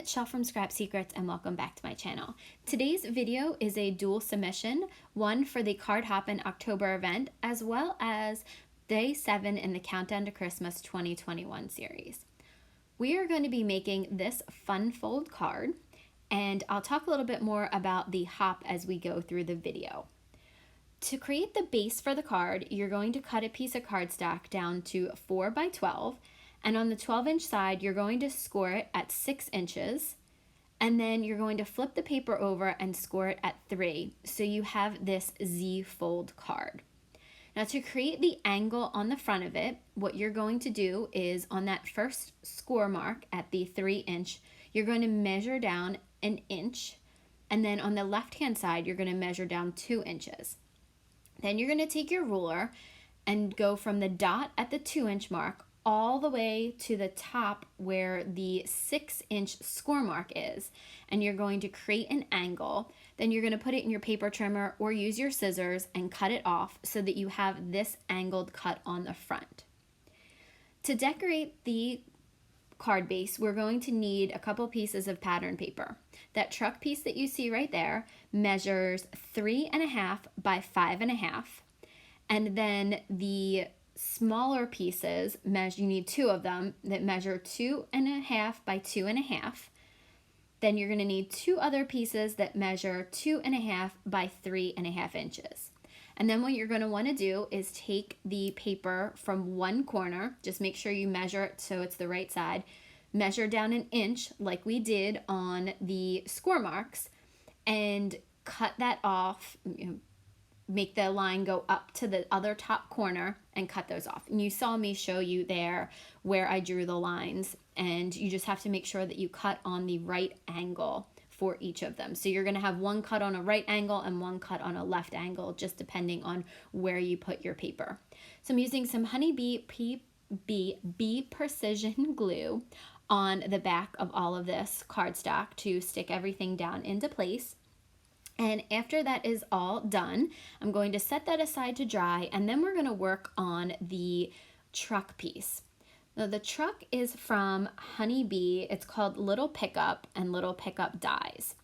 it's Shell from Scrap Secrets and welcome back to my channel. Today's video is a dual submission, one for the Card Hoppin October event as well as Day 7 in the Countdown to Christmas 2021 series. We are going to be making this fun fold card and I'll talk a little bit more about the hop as we go through the video. To create the base for the card, you're going to cut a piece of cardstock down to 4 by 12. And on the 12-inch side, you're going to score it at 6 inches. And then you're going to flip the paper over and score it at 3. So you have this Z fold card. Now to create the angle on the front of it, what you're going to do is on that first score mark at the 3-inch, you're going to measure down 1 inch. And then on the left-hand side, you're going to measure down 2 inches. Then you're going to take your ruler and go from the dot at the 2-inch mark all the way to the top where the 6-inch score mark is, and you're going to create an angle. Then you're going to put it in your paper trimmer or use your scissors and cut it off so that you have this angled cut on the front. To decorate the card base, we're going to need a couple pieces of pattern paper. That truck piece that you see right there measures 3.5 by 5.5, and then the smaller pieces, you need 2 of them that measure 2.5 by 2.5. Then you're going to need 2 other pieces that measure 2.5 by 3.5 inches. And then what you're going to want to do is take the paper from one corner, just make sure you measure it so it's the right side, measure down 1 inch like we did on the score marks, and cut that off, make the line go up to the other top corner and cut those off. And you saw me show you there where I drew the lines, and you just have to make sure that you cut on the right angle for each of them. So you're going to have one cut on a right angle and one cut on a left angle, just depending on where you put your paper. So I'm using some Honeybee Bee Precision glue on the back of all of this cardstock to stick everything down into place. And after that is all done, I'm going to set that aside to dry, and then we're going to work on the truck piece. Now the truck is from Honeybee. It's called Little Pickup and Little Pickup Dies.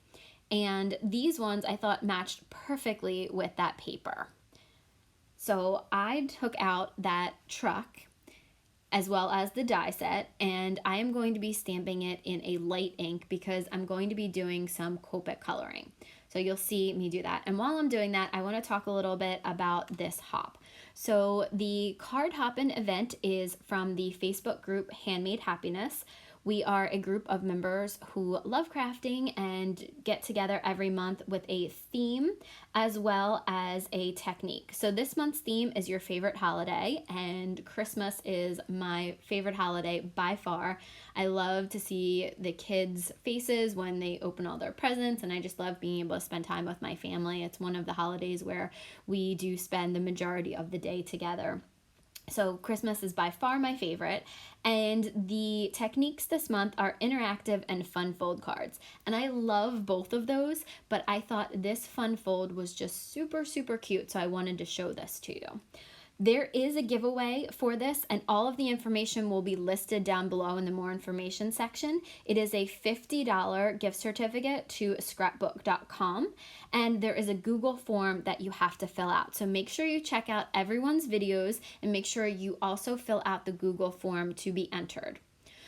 And these ones I thought matched perfectly with that paper. So I took out that truck as well as the die set, and I am going to be stamping it in a light ink because I'm going to be doing some Copic coloring. So you'll see me do that. And while I'm doing that, I want to talk a little bit about this hop. So the Card Hoppin event is from the Facebook group Handmade Happiness. We are a group of members who love crafting and get together every month with a theme as well as a technique. So this month's theme is your favorite holiday, and Christmas is my favorite holiday by far. I love to see the kids' faces when they open all their presents, and I just love being able to spend time with my family. It's one of the holidays where we do spend the majority of the day together. So Christmas is by far my favorite, and the techniques this month are interactive and fun fold cards. And I love both of those, but I thought this fun fold was just super, super cute, so I wanted to show this to you. There is a giveaway for this, and all of the information will be listed down below in the more information section. It is a $50 gift certificate to scrapbook.com, and there is a Google form that you have to fill out. So make sure you check out everyone's videos and make sure you also fill out the Google form to be entered.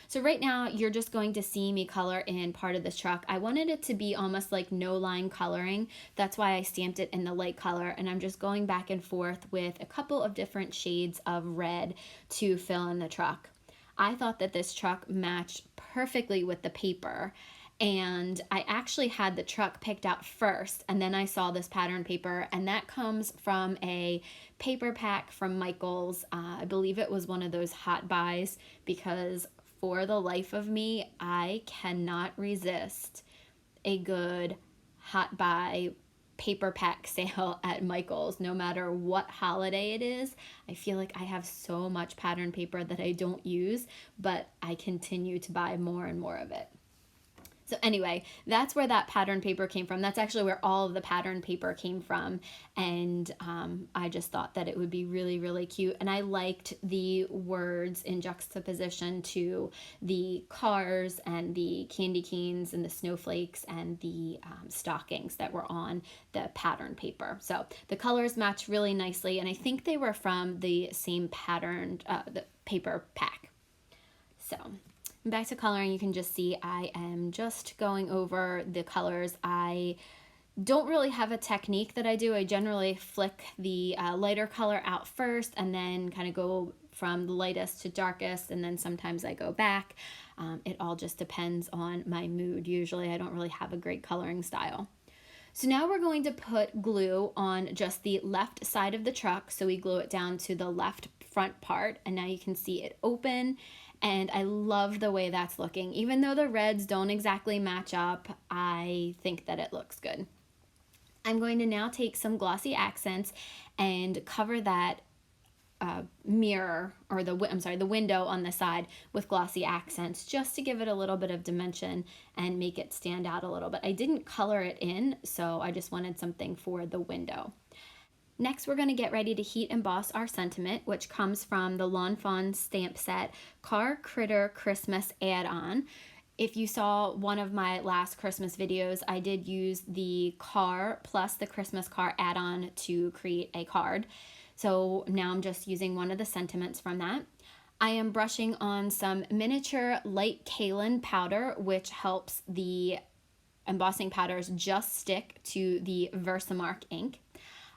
So right now, you're just going to see me color in part of this truck. I wanted it to be almost like no line coloring. That's why I stamped it in the light color, and I'm just going back and forth with a couple of different shades of red to fill in the truck. I thought that this truck matched perfectly with the paper, and I actually had the truck picked out first, and then I saw this pattern paper, and that comes from a paper pack from Michaels. I believe it was one of those hot buys, because for the life of me, I cannot resist a good hot buy paper pack sale at Michaels. No matter what holiday it is, I feel like I have so much pattern paper that I don't use, but I continue to buy more and more of it. So anyway, that's where that pattern paper came from. That's actually where all of the pattern paper came from. And I just thought that it would be really, really cute. And I liked the words in juxtaposition to the cars and the candy canes and the snowflakes and the stockings that were on the pattern paper. So the colors match really nicely. And I think they were from the same pattern, the paper pack. So back to coloring, you can just see I am just going over the colors. I don't really have a technique that I do. I generally flick the lighter color out first and then kind of go from the lightest to darkest, and then sometimes I go back. It all just depends on my mood. Usually I don't really have a great coloring style. So now we're going to put glue on just the left side of the truck. So we glue it down to the left front part, and now you can see it open. And I love the way that's looking. Even though the reds don't exactly match up, I think that it looks good. I'm going to now take some glossy accents and cover that mirror, or the window on the side with glossy accents, just to give it a little bit of dimension and make it stand out a little bit. I didn't color it in, so I just wanted something for the window. Next, we're going to get ready to heat emboss our sentiment, which comes from the Lawn Fawn stamp set Car Critter Christmas add-on. If you saw one of my last Christmas videos, I did use the car plus the Christmas car add-on to create a card. So now I'm just using one of the sentiments from that. I am brushing on some miniature light kaolin powder, which helps the embossing powders just stick to the Versamark ink.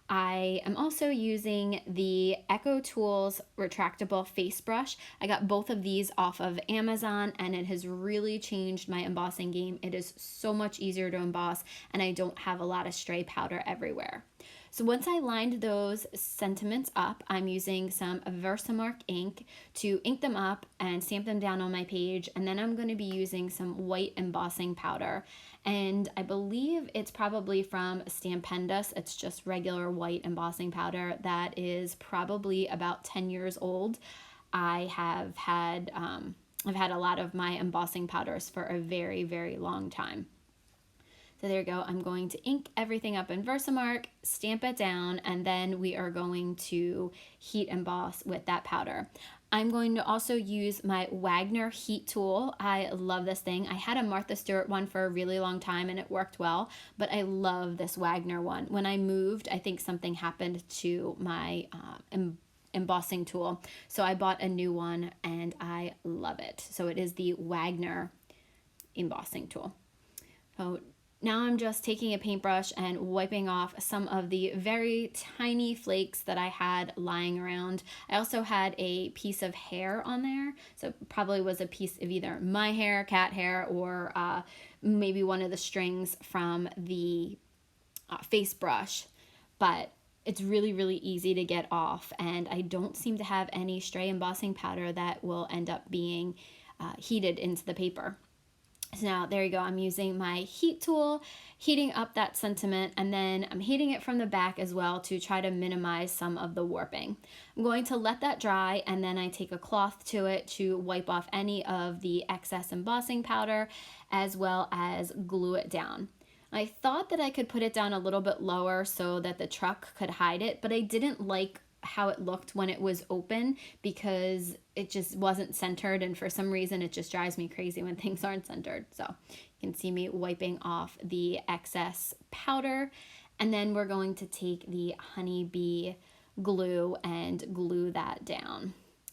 I am also using the Echo Tools retractable face brush. I got both of these off of Amazon, and it has really changed my embossing game. It is so much easier to emboss, and I don't have a lot of stray powder everywhere. So once I lined those sentiments up, I'm using some Versamark ink to ink them up and stamp them down on my page, and then I'm going to be using some white embossing powder. And I believe it's probably from Stampendous. It's just regular white embossing powder that is probably about 10 years old. I've had a lot of my embossing powders for a very, very long time. So there you go. I'm going to ink everything up in Versamark, stamp it down, and then we are going to heat emboss with that powder. I'm going to also use my Wagner heat tool. I love this thing. I had a Martha Stewart one for a really long time and it worked well, but I love this Wagner one. When I moved, I think something happened to my embossing tool, so I bought a new one and I love it. So it is the Wagner embossing tool. So now I'm just taking a paintbrush and wiping off some of the very tiny flakes that I had lying around. I also had a piece of hair on there, so it probably was a piece of either my hair, cat hair, or maybe one of the strings from the face brush. But it's really, really easy to get off, and I don't seem to have any stray embossing powder that will end up being heated into the paper. So now there you go, I'm using my heat tool, heating up that sentiment, and then I'm heating it from the back as well to try to minimize some of the warping. I'm going to let that dry, and then I take a cloth to it to wipe off any of the excess embossing powder as well as glue it down. I thought that I could put it down a little bit lower so that the truck could hide it, but I didn't like how it looked when it was open because it just wasn't centered, and for some reason it just drives me crazy when things aren't centered. So you can see me wiping off the excess powder, and then we're going to take the honeybee glue and glue that down.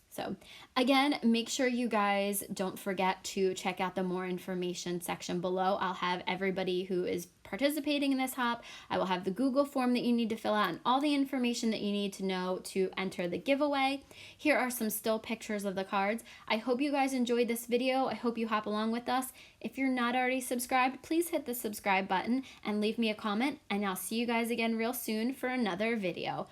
So again, make sure you guys don't forget to check out the more information section below. I'll have everybody who is participating in this hop. I will have the Google form that you need to fill out and all the information that you need to know to enter the giveaway. Here are some still pictures of the cards. I hope you guys enjoyed this video. I hope you hop along with us. If you're not already subscribed, please hit the subscribe button and leave me a comment, and I'll see you guys again real soon for another video.